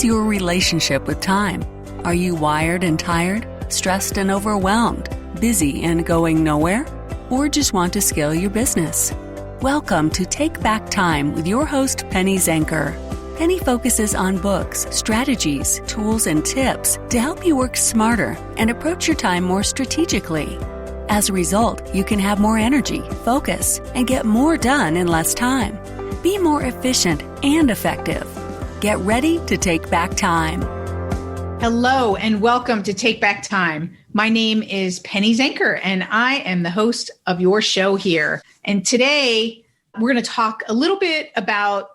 is your relationship with time? Are you wired and tired, stressed and overwhelmed, busy and going nowhere? Or just want to scale your business? Welcome to Take Back Time with your host, Penny Zenker. Penny focuses on books, strategies, tools, and tips to help you work smarter and approach your time more strategically. As a result, you can have more energy, focus, and get more done in less time. Be more efficient and effective. Get ready to take back time. Hello and welcome to Take Back Time. My name is Penny Zenker and I am the host of your show here. And today we're going to talk a little bit about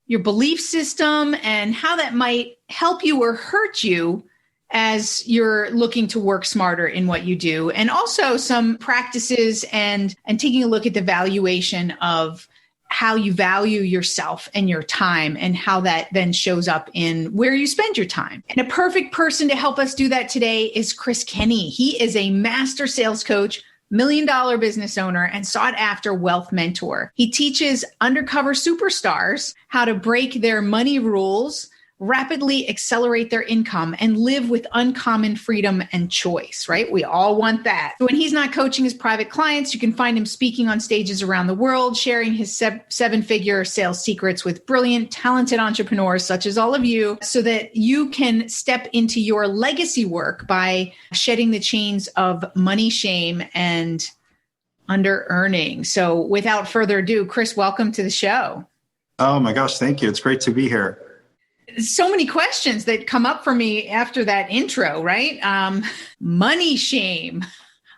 your belief system and how that might help you or hurt you as you're looking to work smarter in what you do. And also some practices and taking a look at the valuation of how you value yourself and your time and how that then shows up in where you spend your time. And a perfect person to help us do that today is Kenney. He is a master sales coach, million-dollar business owner, and sought-after wealth mentor. He teaches undercover superstars how to break their money rules, rapidly accelerate their income, and live with uncommon freedom and choice, right? We all want that. When he's not coaching his private clients, you can find him speaking on stages around the world, sharing his seven-figure sales secrets with brilliant, talented entrepreneurs such as all of you, so that you can step into your legacy work by shedding the chains of money shame and under-earning. So without further ado, Chris, welcome to the show. Oh my gosh, thank you. It's great to be here. So many questions that come up for me after that intro, right? Money shame.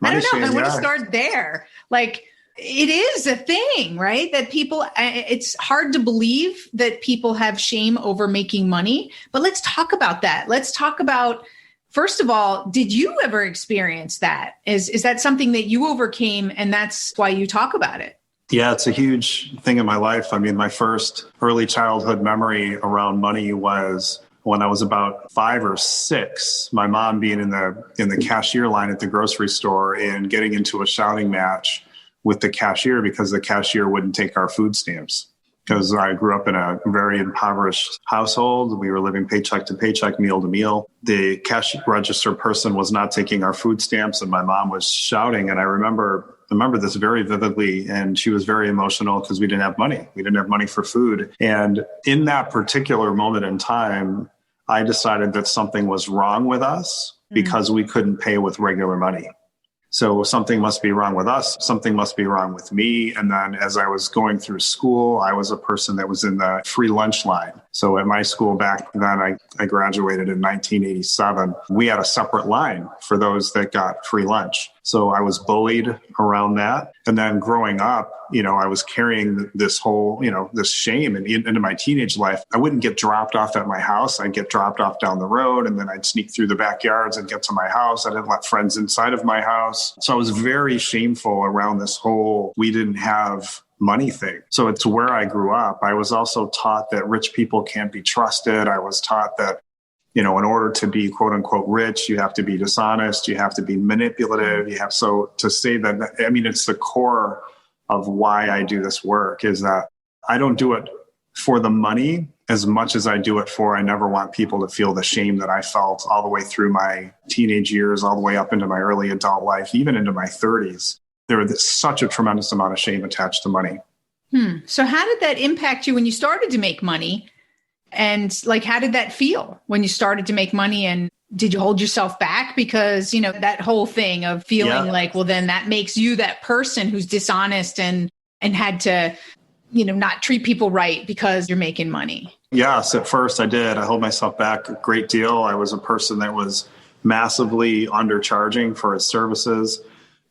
I don't know. I want to start there. Like, it is a thing, right? That people, it's hard to believe that people have shame over making money. But let's talk about that. Let's talk about, first of all, did you ever experience that? Is that something that you overcame and that's why you talk about it? Yeah, it's a huge thing in my life. I mean, my first early childhood memory around money was when I was about 5 or 6, my mom being in the cashier line at the grocery store and getting into a shouting match with the cashier because the cashier wouldn't take our food stamps. Because I grew up in a very impoverished household. We were living paycheck to paycheck, meal to meal. The cash register person was not taking our food stamps and my mom was shouting. And I remember this very vividly, and she was very emotional because we didn't have money. We didn't have money for food. And in that particular moment in time, I decided that something was wrong with us because we couldn't pay with regular money. So something must be wrong with us. Something must be wrong with me. And then as I was going through school, I was a person that was in the free lunch line. So at my school back then, I graduated in 1987. We had a separate line for those that got free lunch. So I was bullied around that. And then growing up, I was carrying this whole, this shame into my teenage life. I wouldn't get dropped off at my house. I'd get dropped off down the road and then I'd sneak through the backyards and get to my house. I didn't let friends inside of my house. So I was very shameful around this whole, we didn't have money thing. So it's where I grew up. I was also taught that rich people can't be trusted. I was taught that in order to be quote unquote rich, you have to be dishonest, you have to be manipulative. So to say that, it's the core of why I do this work is that I don't do it for the money as much as I do it for, I never want people to feel the shame that I felt all the way through my teenage years, all the way up into my early adult life, even into my 30s. There was such a tremendous amount of shame attached to money. So how did that impact you when you started to make money? And how did that feel when you started to make money? And did you hold yourself back? Because, that whole thing of feeling then that makes you that person who's dishonest and had to, not treat people right because you're making money. Yes, at first I did. I held myself back a great deal. I was a person that was massively undercharging for his services,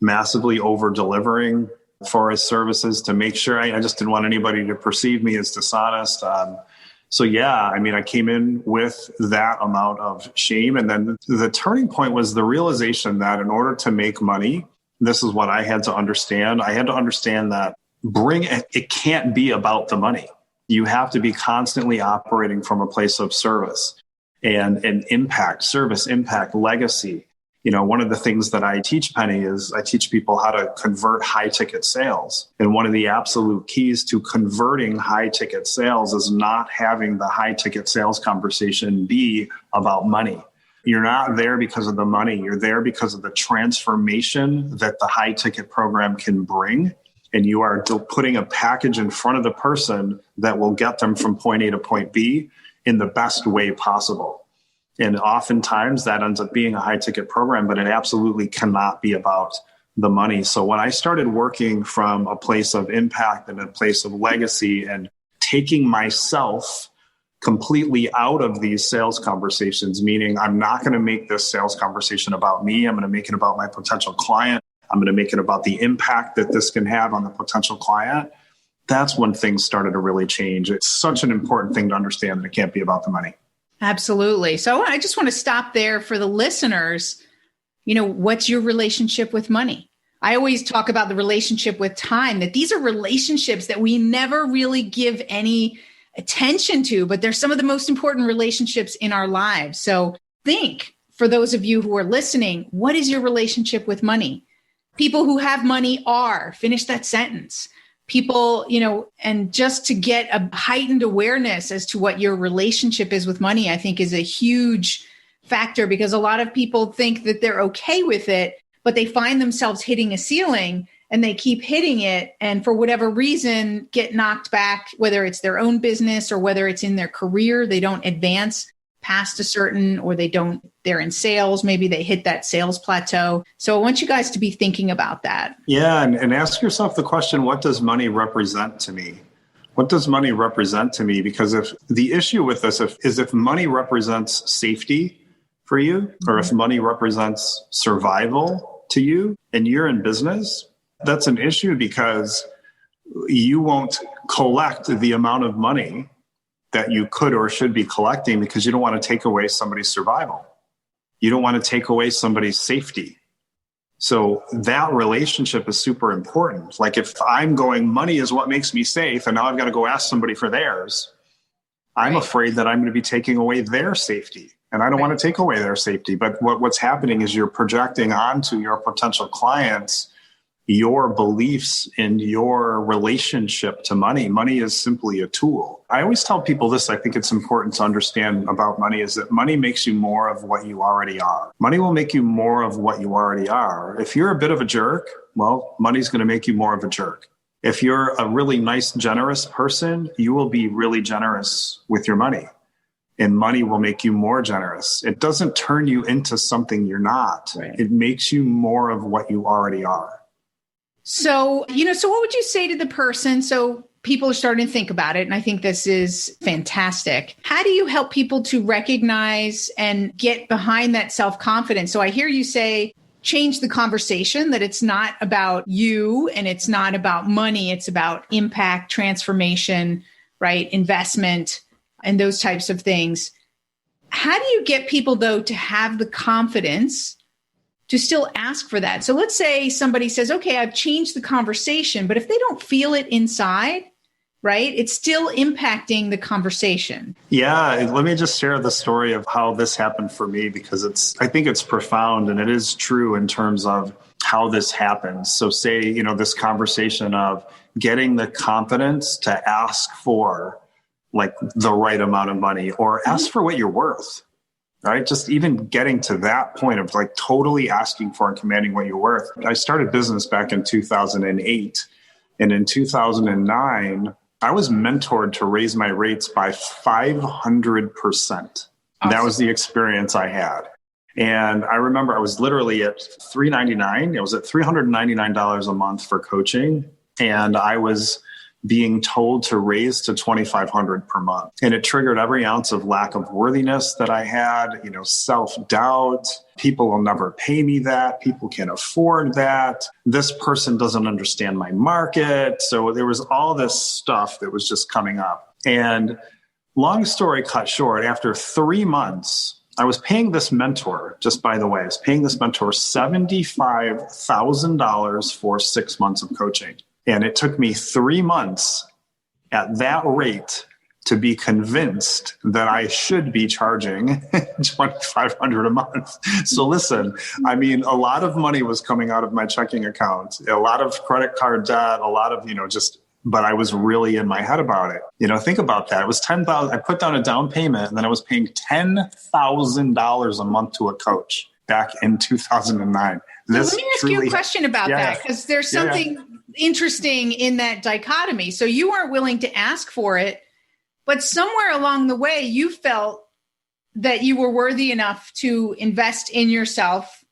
massively over-delivering for his services to make sure I just didn't want anybody to perceive me as dishonest. I came in with that amount of shame. And then the turning point was the realization that in order to make money, this is what I had to understand. I had to understand that it can't be about the money. You have to be constantly operating from a place of service and impact, service, impact, legacy. One of the things that I teach, Penny, is I teach people how to convert high ticket sales. And one of the absolute keys to converting high ticket sales is not having the high ticket sales conversation be about money. You're not there because of the money. You're there because of the transformation that the high ticket program can bring. And you are putting a package in front of the person that will get them from point A to point B in the best way possible. And oftentimes that ends up being a high ticket program, but it absolutely cannot be about the money. So when I started working from a place of impact and a place of legacy and taking myself completely out of these sales conversations, meaning I'm not going to make this sales conversation about me. I'm going to make it about my potential client. I'm going to make it about the impact that this can have on the potential client. That's when things started to really change. It's such an important thing to understand that it can't be about the money. Absolutely. So I just want to stop there for the listeners. What's your relationship with money? I always talk about the relationship with time, that these are relationships that we never really give any attention to, but they're some of the most important relationships in our lives. So think, for those of you who are listening, what is your relationship with money? People who have money finish that sentence. People, and just to get a heightened awareness as to what your relationship is with money, I think is a huge factor, because a lot of people think that they're okay with it, but they find themselves hitting a ceiling and they keep hitting it. And for whatever reason, get knocked back, whether it's their own business or whether it's in their career, they don't advance past a certain, or they're in sales, maybe they hit that sales plateau. So I want you guys to be thinking about that. Yeah. And ask yourself the question, what does money represent to me? What does money represent to me? Because if the issue with this is if money represents safety for you, or if money represents survival to you and you're in business, that's an issue, because you won't collect the amount of money that you could or should be collecting, because you don't want to take away somebody's survival. You don't want to take away somebody's safety. So that relationship is super important. Like if I'm going, money is what makes me safe, and now I've got to go ask somebody for theirs, I'm afraid that I'm going to be taking away their safety. And I don't want to take away their safety. But what's happening is you're projecting onto your potential clients your beliefs and your relationship to money. Money is simply a tool. I always tell people this, I think it's important to understand about money, is that money makes you more of what you already are. Money will make you more of what you already are. If you're a bit of a jerk, well, money's going to make you more of a jerk. If you're a really nice, generous person, you will be really generous with your money. And money will make you more generous. It doesn't turn you into something you're not. Right. It makes you more of what you already are. So, so what would you say to the person? So people are starting to think about it, and I think this is fantastic. How do you help people to recognize and get behind that self-confidence? So I hear you say, change the conversation, that it's not about you and it's not about money. It's about impact, transformation, right? Investment, and those types of things. How do you get people, though, to have the confidence to still ask for that? So let's say somebody says, okay, I've changed the conversation, but if they don't feel it inside, right, it's still impacting the conversation. Yeah. Let me just share the story of how this happened for me, because I think it's profound and it is true in terms of how this happens. So say, this conversation of getting the confidence to ask for like the right amount of money, or ask for what you're worth. Right? Just even getting to that point of like totally asking for and commanding what you're worth. I started business back in 2008. And in 2009, I was mentored to raise my rates by 500%. Awesome. That was the experience I had. And I remember I was literally at $399. It was at $399 a month for coaching. And I was being told to raise to $2,500 per month. And it triggered every ounce of lack of worthiness that I had, self-doubt. People will never pay me that. People can't afford that. This person doesn't understand my market. So there was all this stuff that was just coming up. And long story cut short, after 3 months, I was paying this mentor, just by the way, I was paying this mentor $75,000 for 6 months of coaching. And it took me 3 months at that rate to be convinced that I should be charging $2,500 a month. So listen, I mean, a lot of money was coming out of my checking account, a lot of credit card debt, a lot of, but I was really in my head about it. Think about that. It was $10,000. I put down a down payment and then I was paying $10,000 a month to a coach back in 2009. So let me ask you a question about that, because there's something interesting in that dichotomy. So you weren't willing to ask for it, but somewhere along the way, you felt that you were worthy enough to invest in yourself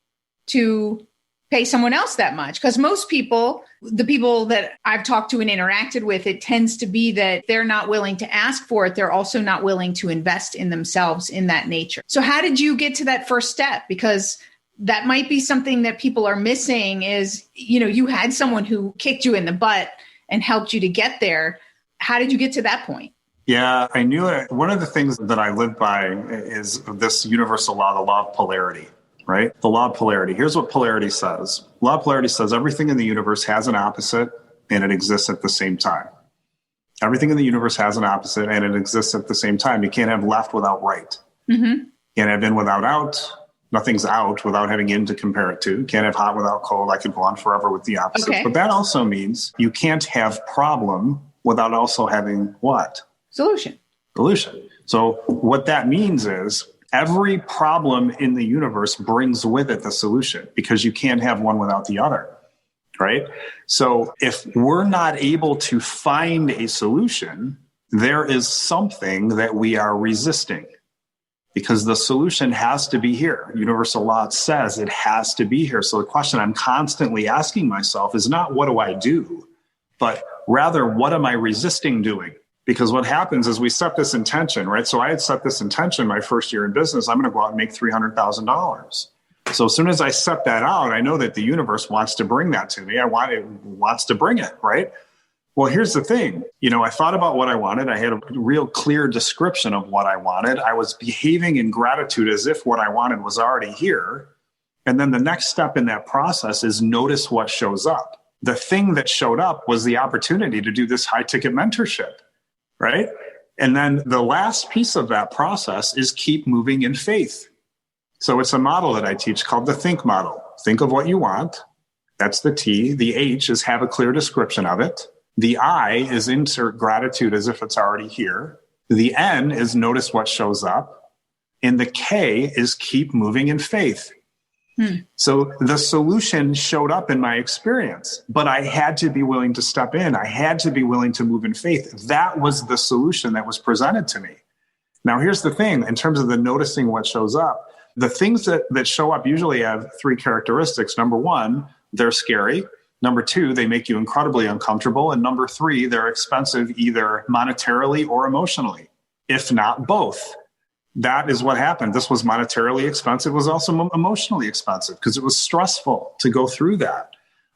to pay someone else that much. Because most people, the people that I've talked to and interacted with, it tends to be that they're not willing to ask for it. They're also not willing to invest in themselves in that nature. So how did you get to that first step? Because that might be something that people are missing is, you had someone who kicked you in the butt and helped you to get there. How did you get to that point? Yeah, I knew it. One of the things that I live by is this universal law, the law of polarity, right? The law of polarity. Here's what polarity says. Law of polarity says everything in the universe has an opposite and it exists at the same time. Everything in the universe has an opposite and it exists at the same time. You can't have left without right. Mm-hmm. You can't have in without out. Nothing's out without having in to compare it to. You can't have hot without cold. I could go on forever with the opposites. Okay. But that also means you can't have problem without also having what? Solution. So what that means is every problem in the universe brings with it the solution, because you can't have one without the other, right? So if we're not able to find a solution, there is something that we are resisting, because the solution has to be here. Universal law says it has to be here. So the question I'm constantly asking myself is not what do I do, but rather what am I resisting doing? Because what happens is we set this intention, right? So I had set this intention my first year in business. I'm going to go out and make $300,000. So as soon as I set that out, I know that the universe wants to bring that to me. It wants to bring it, right? Well, here's the thing. I thought about what I wanted. I had a real clear description of what I wanted. I was behaving in gratitude as if what I wanted was already here. And then the next step in that process is notice what shows up. The thing that showed up was the opportunity to do this high ticket mentorship. Right? And then the last piece of that process is keep moving in faith. So it's a model that I teach called the think model. Think of what you want. That's the T. The H is have a clear description of it. The I is insert gratitude as if it's already here. The N is notice what shows up. And the K is keep moving in faith. So the solution showed up in my experience, but I had to be willing to step in. I had to be willing to move in faith. That was the solution that was presented to me. Now, here's the thing. In terms of the noticing what shows up, the things that show up usually have three characteristics. Number one, they're scary. Number two, they make you incredibly uncomfortable. And number three, they're expensive either monetarily or emotionally, if not both. That is what happened. This was monetarily expensive. It was also emotionally expensive because it was stressful to go through that.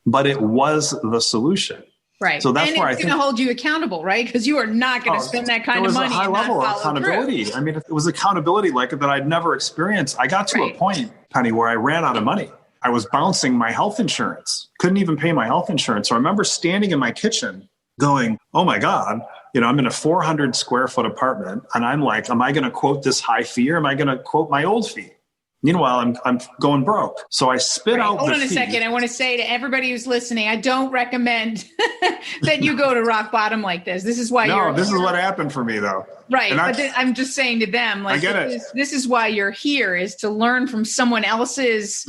But it was the solution. Right. So that's where it's going to hold you accountable, right? Because you are not going to spend that kind of money. It was a high level of accountability. Through. I mean, it was accountability like that I'd never experienced. I got to a point, Penny, where I ran out of money. I was bouncing my health insurance. Couldn't even pay my health insurance. So I remember standing in my kitchen going, oh my God, I'm in a 400 square foot apartment. And I'm like, am I going to quote this high fee or am I going to quote my old fee? Meanwhile, I'm going broke. So I spit out Hold the on a fee. second. I want to say to everybody who's listening, I don't recommend that you go to rock bottom like this. This is why this is what happened for me, though. Right. But I'm just saying to them, like, this is why you're here, is to learn from someone else's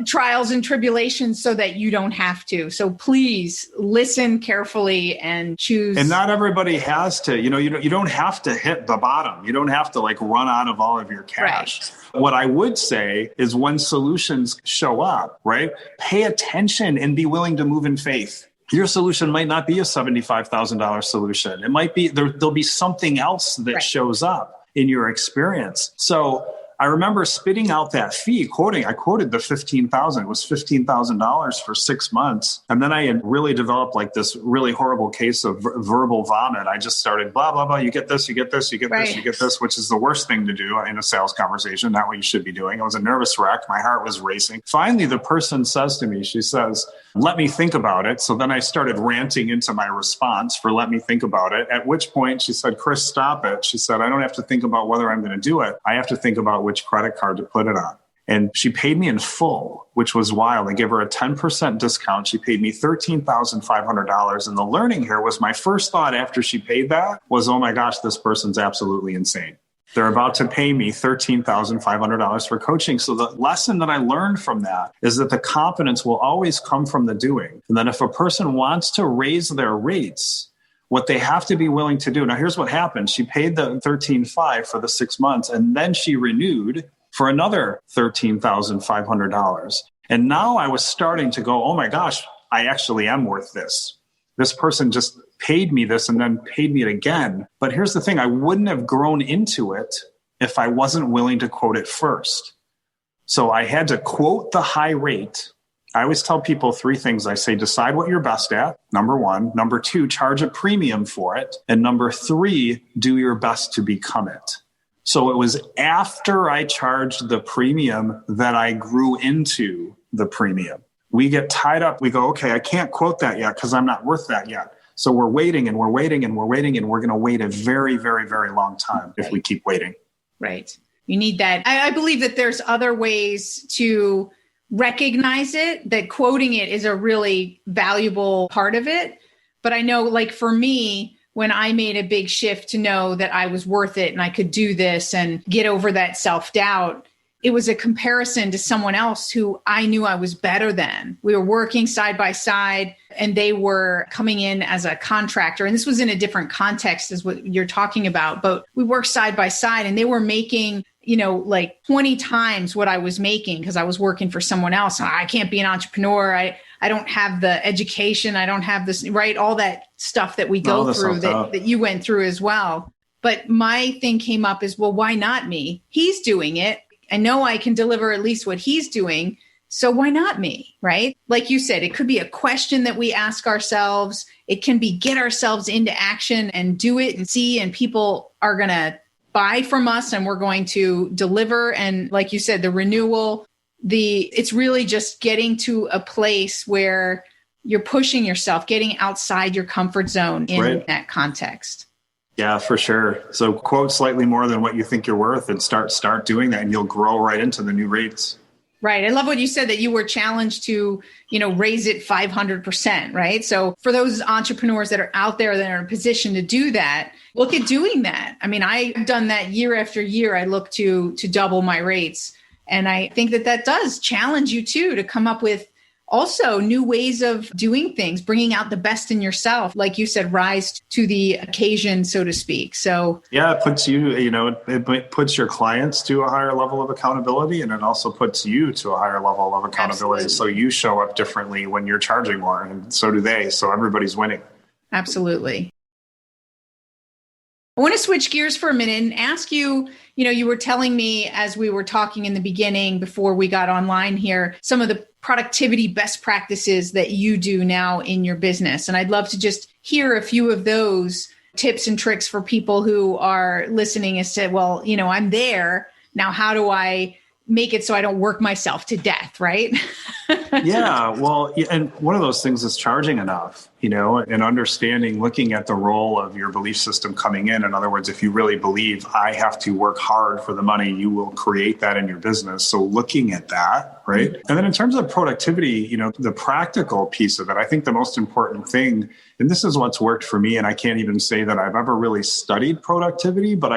trials and tribulations so that you don't have to. So please listen carefully and choose. And not everybody has to, you don't have to hit the bottom. You don't have to run out of all of your cash. Right. What I would say is when solutions show up, right, pay attention and be willing to move in faith. Your solution might not be a $75,000 solution. It might be, there'll be something else that shows up in your experience. So I remember spitting out that fee, I quoted the $15,000. It was $15,000 for 6 months. And then I had really developed like this really horrible case of verbal vomit. I just started blah, blah, blah. You get this, you get this, you get this, you get this, which is the worst thing to do in a sales conversation. Not what you should be doing. I was a nervous wreck. My heart was racing. Finally, the person says to me, she says, let me think about it. So then I started ranting into my response for let me think about it. At which point she said, Chris, stop it. She said, I don't have to think about whether I'm going to do it. I have to think about which credit card to put it on. And she paid me in full, which was wild. I gave her a 10% discount. She paid me $13,500. And the learning here was my first thought after she paid that was, oh my gosh, this person's absolutely insane. They're about to pay me $13,500 for coaching. So the lesson that I learned from that is that the confidence will always come from the doing. And then if a person wants to raise their rates, what they have to be willing to do. Now, here's what happened. She paid the $13,500 for the 6 months, and then she renewed for another $13,500. And now I was starting to go, oh my gosh, I actually am worth this. This person just paid me this and then paid me it again. But here's the thing. I wouldn't have grown into it if I wasn't willing to quote it first. So I had to quote the high rate. I always tell people 3 things. I say, decide what you're best at, number 1. Number 2, charge a premium for it. And number 3, do your best to become it. So it was after I charged the premium that I grew into the premium. We get tied up. We go, okay, I can't quote that yet because I'm not worth that yet. So we're waiting and we're waiting and we're waiting, and we're going to wait a very, very, very long time if we keep waiting. Right. You need that. I believe that there's other ways to recognize it, that quoting it is a really valuable part of it. But I know, like for me, when I made a big shift to know that I was worth it and I could do this and get over that self-doubt, it was a comparison to someone else who I knew I was better than. We were working side by side and they were coming in as a contractor. And this was in a different context as what you're talking about, but we worked side by side and they were making, like 20 times what I was making because I was working for someone else. I can't be an entrepreneur. I don't have the education. I don't have this, right? All that stuff that we go through that you went through as well. But my thing came up is, well, why not me? He's doing it. I know I can deliver at least what he's doing. So why not me, right? Like you said, it could be a question that we ask ourselves. It can be get ourselves into action and do it and see, and people are going to buy from us and we're going to deliver. And like you said, the renewal, it's really just getting to a place where you're pushing yourself, getting outside your comfort zone in that context. Yeah, for sure. So quote slightly more than what you think you're worth and start doing that, and you'll grow right into the new rates. Right. I love what you said that you were challenged to, raise it 500%, right? So for those entrepreneurs that are out there that are in a position to do that, look at doing that. I mean, I've done that year after year. I look to double my rates. And I think that does challenge you too, to come up with also new ways of doing things, bringing out the best in yourself. Like you said, rise to the occasion, so to speak. So yeah, it puts you, it puts your clients to a higher level of accountability, and it also puts you to a higher level of accountability. Absolutely. So you show up differently when you're charging more, and so do they. So everybody's winning. Absolutely. I want to switch gears for a minute and ask you, you were telling me as we were talking in the beginning before we got online here, some of the productivity best practices that you do now in your business. And I'd love to just hear a few of those tips and tricks for people who are listening and say, well, I'm there. Now, how do I make it so I don't work myself to death, right? Yeah, well, and one of those things is charging enough, and understanding, looking at the role of your belief system coming in. In other words, if you really believe I have to work hard for the money, you will create that in your business. So looking at that, right? Mm-hmm. And then in terms of productivity, the practical piece of it, I think the most important thing, and this is what's worked for me, and I can't even say that I've ever really studied productivity, but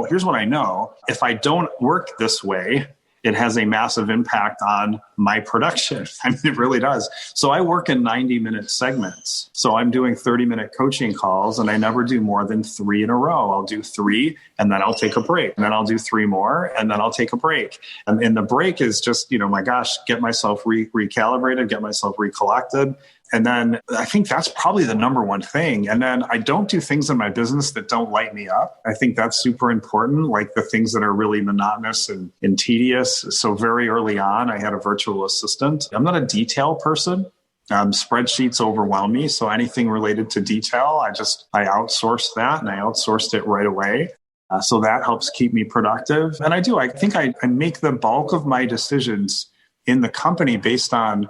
here's what I know. If I don't work this way, it has a massive impact on my production. I mean, it really does. So I work in 90-minute segments. So I'm doing 30-minute coaching calls, and I never do more than 3 in a row. I'll do 3, and then I'll take a break. And then I'll do 3 more, and then I'll take a break. And the break is just, my gosh, get myself recalibrated, get myself recollected. And then I think that's probably the number one thing. And then I don't do things in my business that don't light me up. I think that's super important, like the things that are really monotonous and tedious. So very early on, I had a virtual assistant. I'm not a detail person. Spreadsheets overwhelm me. So anything related to detail, I outsourced that, and I outsourced it right away. So that helps keep me productive. And I think I make the bulk of my decisions in the company based on,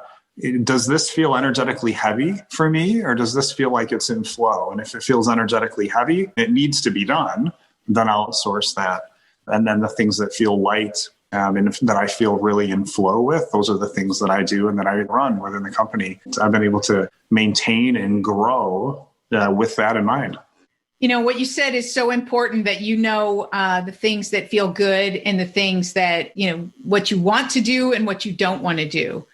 does this feel energetically heavy for me, or does this feel like it's in flow? And if it feels energetically heavy, it needs to be done, then I'll outsource that. And then the things that feel light and that I feel really in flow with, those are the things that I do and that I run within the company. I've been able to maintain and grow with that in mind. You know, what you said is so important, that the things that feel good and the things that, what you want to do and what you don't want to do.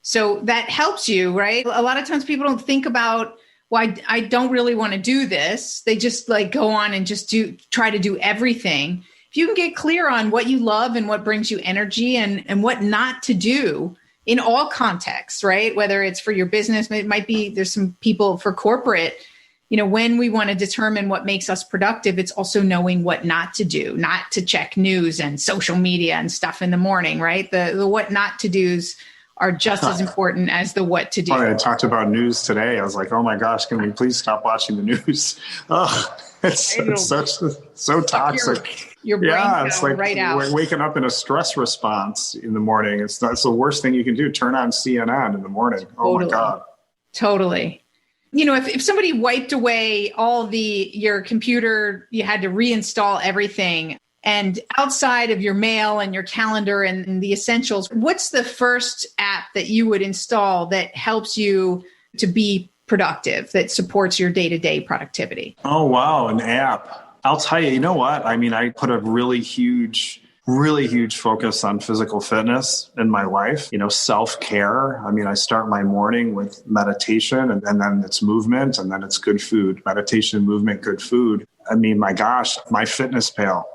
So that helps you, right? A lot of times people don't think about, well, I don't really want to do this. They just go on and just try to do everything. If you can get clear on what you love and what brings you energy and what not to do in all contexts, right? Whether it's for your business, it might be, there's some people for corporate, when we want to determine what makes us productive, it's also knowing what not to do, not to check news and social media and stuff in the morning, right? The what not to do's are just as important as the what to do. I talked about news today. I was like, oh my gosh, can we please stop watching the news? Oh, it's so toxic. Your brain it's like right out. We're waking up in a stress response in the morning. That's the worst thing you can do. Turn on CNN in the morning. Totally. Oh my God. Totally. If somebody wiped away all your computer, you had to reinstall everything. And outside of your mail and your calendar and the essentials, what's the first app that you would install that helps you to be productive, that supports your day-to-day productivity? Oh, wow. An app. I'll tell you, you know what? I mean, I put a really huge focus on physical fitness in my life, self-care. I mean, I start my morning with meditation and then it's movement and then it's good food. Meditation, movement, good food. I mean, my gosh, my fitness pal.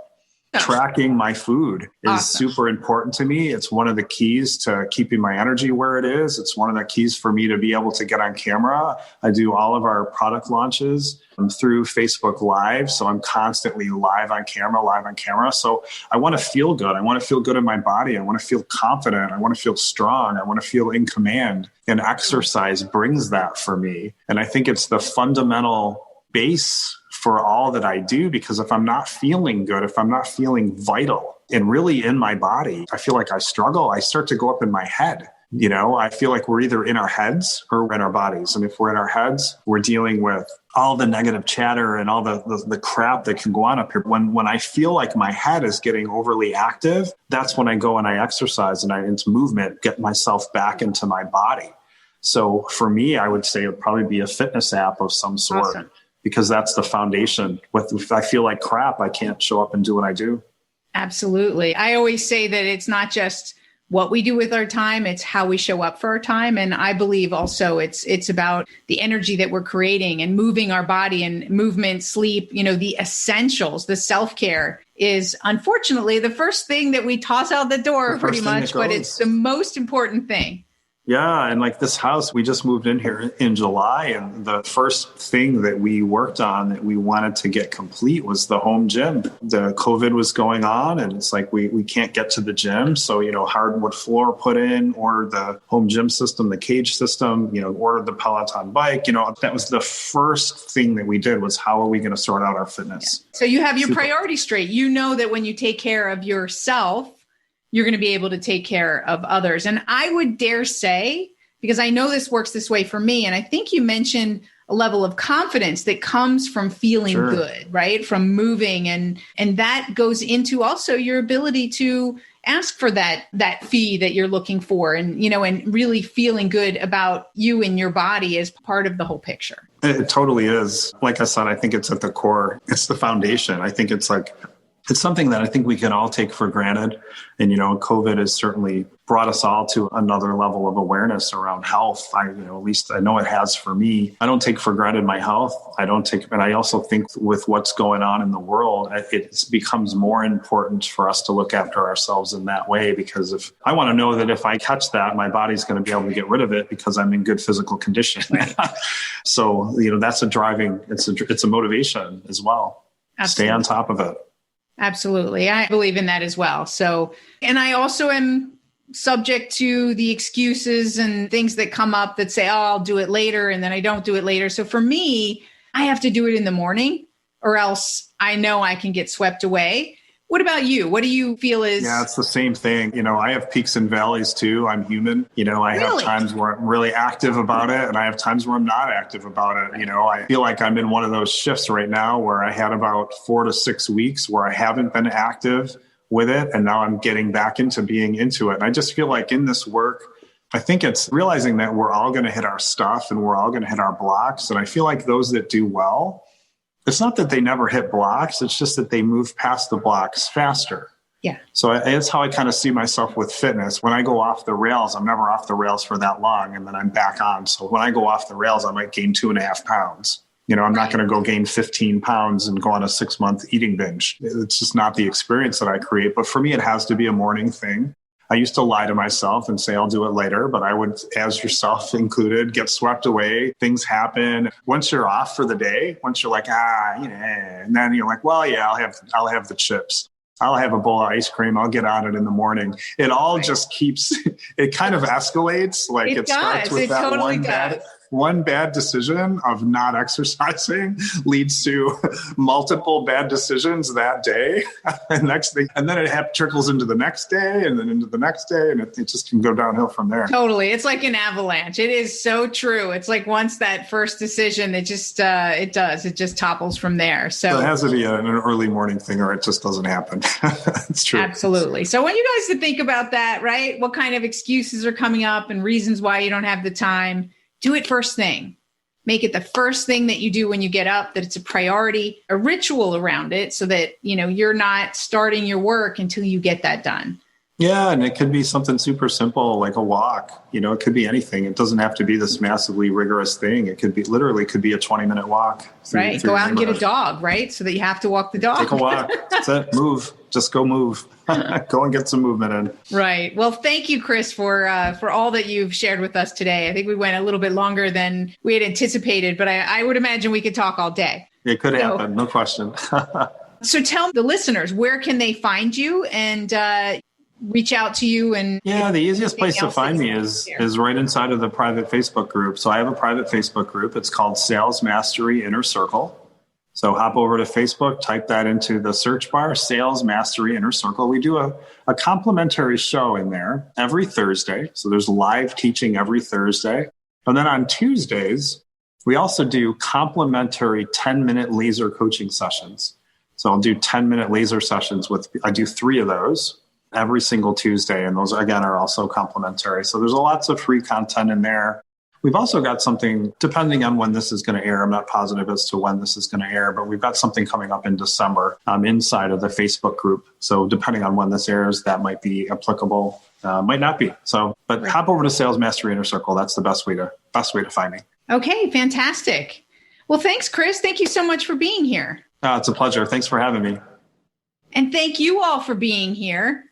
Tracking my food is super important to me. It's one of the keys to keeping my energy where it is. It's one of the keys for me to be able to get on camera. I do all of our product launches through Facebook Live. So I'm constantly live on camera. So I want to feel good. I want to feel good in my body. I want to feel confident. I want to feel strong. I want to feel in command. And exercise brings that for me. And I think it's the fundamental base for all that I do, because if I'm not feeling good, if I'm not feeling vital and really in my body, I feel like I struggle. I start to go up in my head. I feel like we're either in our heads or in our bodies. And if we're in our heads, we're dealing with all the negative chatter and all the crap that can go on up here. When I feel like my head is getting overly active, that's when I go and I exercise and into movement, get myself back into my body. So for me, I would say it would probably be a fitness app of some sort. Awesome. Because that's the foundation. If I feel like crap, I can't show up and do what I do. Absolutely. I always say that it's not just what we do with our time, it's how we show up for our time. And I believe also it's about the energy that we're creating and moving our body and movement, sleep, the essentials. The self-care is unfortunately the first thing that we toss out the door pretty much, but it's the most important thing. Yeah. And like this house, we just moved in here in July. And the first thing that we worked on that we wanted to get complete was the home gym. The COVID was going on and it's like we can't get to the gym. So, hardwood floor put in, order the home gym system, the cage system, order the Peloton bike. That was the first thing that we did was how are we going to sort out our fitness? Yeah. So you have your priorities straight. You know that when you take care of yourself, you're going to be able to take care of others. And I would dare say, because I know this works this way for me, and I think you mentioned a level of confidence that comes from feeling good, right? From moving. And that goes into also your ability to ask for that fee that you're looking for and, and really feeling good about you and your body is part of the whole picture. It totally is. Like I said, I think it's at the core. It's the foundation. I think it's like, it's something that I think we can all take for granted. And, COVID has certainly brought us all to another level of awareness around health. At least I know it has for me. I don't take for granted my health. And I also think with what's going on in the world, it becomes more important for us to look after ourselves in that way, because if I want to know that if I catch that, my body's going to be able to get rid of it because I'm in good physical condition. Right. So, that's it's a motivation as well. Absolutely. Stay on top of it. Absolutely. I believe in that as well. So, and I also am subject to the excuses and things that come up that say, oh, I'll do it later. And then I don't do it later. So for me, I have to do it in the morning or else I know I can get swept away. What about you? What do you feel is? Yeah, it's the same thing. I have peaks and valleys too. I'm human. I have times where I'm really active about it and I have times where I'm not active about it. I feel like I'm in one of those shifts right now where I had about 4 to 6 weeks where I haven't been active with it. And now I'm getting back into being into it. And I just feel like in this work, I think it's realizing that we're all going to hit our stuff and we're all going to hit our blocks. And I feel like those that do well, it's not that they never hit blocks. It's just that they move past the blocks faster. Yeah. So that's how I kind of see myself with fitness. When I go off the rails, I'm never off the rails for that long. And then I'm back on. So when I go off the rails, I might gain 2.5 pounds. I'm not going to go gain 15 pounds and go on a 6-month eating binge. It's just not the experience that I create. But for me, it has to be a morning thing. I used to lie to myself and say, I'll do it later, but I would, as yourself included, get swept away. Things happen. Once you're off for the day, once you're like, and then you're like, well, yeah, I'll have the chips. I'll have a bowl of ice cream. I'll get on it in the morning. It all just keeps, it kind of escalates. Like it starts with that one bad decision of not exercising leads to multiple bad decisions that day. And then it trickles into the next day and then into the next day. And it just can go downhill from there. Totally. It's like an avalanche. It is so true. It's like once that first decision, it just topples from there. So it has to be an early morning thing or it just doesn't happen. It's true. Absolutely. So I want you guys to think about that, right? What kind of excuses are coming up and reasons why you don't have the time. Do it first thing. Make it the first thing that you do when you get up, that it's a priority, a ritual around it so that, you're not starting your work until you get that done. Yeah. And it could be something super simple, like a walk. It could be anything. It doesn't have to be this massively rigorous thing. It could be a 20-minute walk. Right. Go out and get a dog, right? So that you have to walk the dog. Take a walk. That's it. Move. Just go move. Go and get some movement in. Right. Well, thank you, Chris, for all that you've shared with us today. I think we went a little bit longer than we had anticipated, but I would imagine we could talk all day. It could happen. No question. So tell the listeners, where can they find you and reach out to you? And the easiest place to find me is right inside of the private Facebook group. So I have a private Facebook group. It's called Sales Mastery Inner Circle. So hop over to Facebook, type that into the search bar, Sales Mastery Inner Circle. We do a complimentary show in there every Thursday. So there's live teaching every Thursday. And then on Tuesdays, we also do complimentary 10-minute laser coaching sessions. So I'll do 10-minute laser sessions I do 3 of those every single Tuesday. And those, again, are also complimentary. So there's lots of free content in there. We've also got something, depending on when this is going to air, I'm not positive as to when this is going to air, but we've got something coming up in December inside of the Facebook group. So depending on when this airs, that might be applicable, might not be. So, but hop over to Sales Mastery Inner Circle. That's the best way to find me. Okay, fantastic. Well, thanks, Chris. Thank you so much for being here. It's a pleasure. Thanks for having me. And thank you all for being here.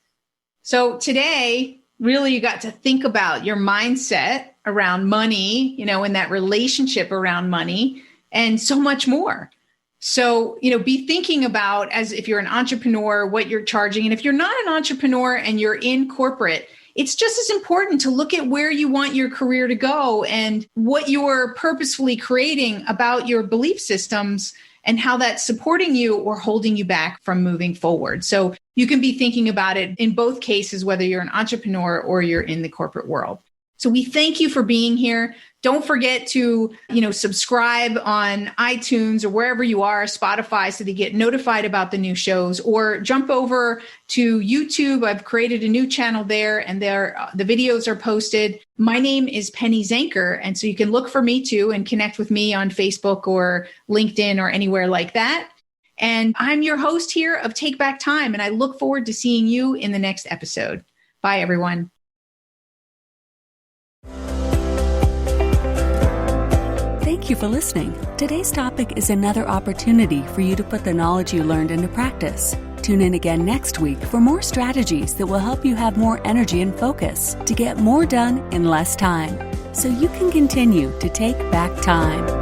So today, really, you got to think about your mindset around money, and that relationship around money and so much more. So, be thinking about, as if you're an entrepreneur, what you're charging. And if you're not an entrepreneur and you're in corporate, it's just as important to look at where you want your career to go and what you're purposefully creating about your belief systems and how that's supporting you or holding you back from moving forward. So you can be thinking about it in both cases, whether you're an entrepreneur or you're in the corporate world. So we thank you for being here. Don't forget to, subscribe on iTunes or wherever you are, Spotify, so that you get notified about the new shows, or jump over to YouTube. I've created a new channel there, and the videos are posted. My name is Penny Zanker, and so you can look for me too and connect with me on Facebook or LinkedIn or anywhere like that. And I'm your host here of Take Back Time, and I look forward to seeing you in the next episode. Bye, everyone. Thank you for listening. Today's topic is another opportunity for you to put the knowledge you learned into practice. Tune in again next week for more strategies that will help you have more energy and focus to get more done in less time, so you can continue to take back time.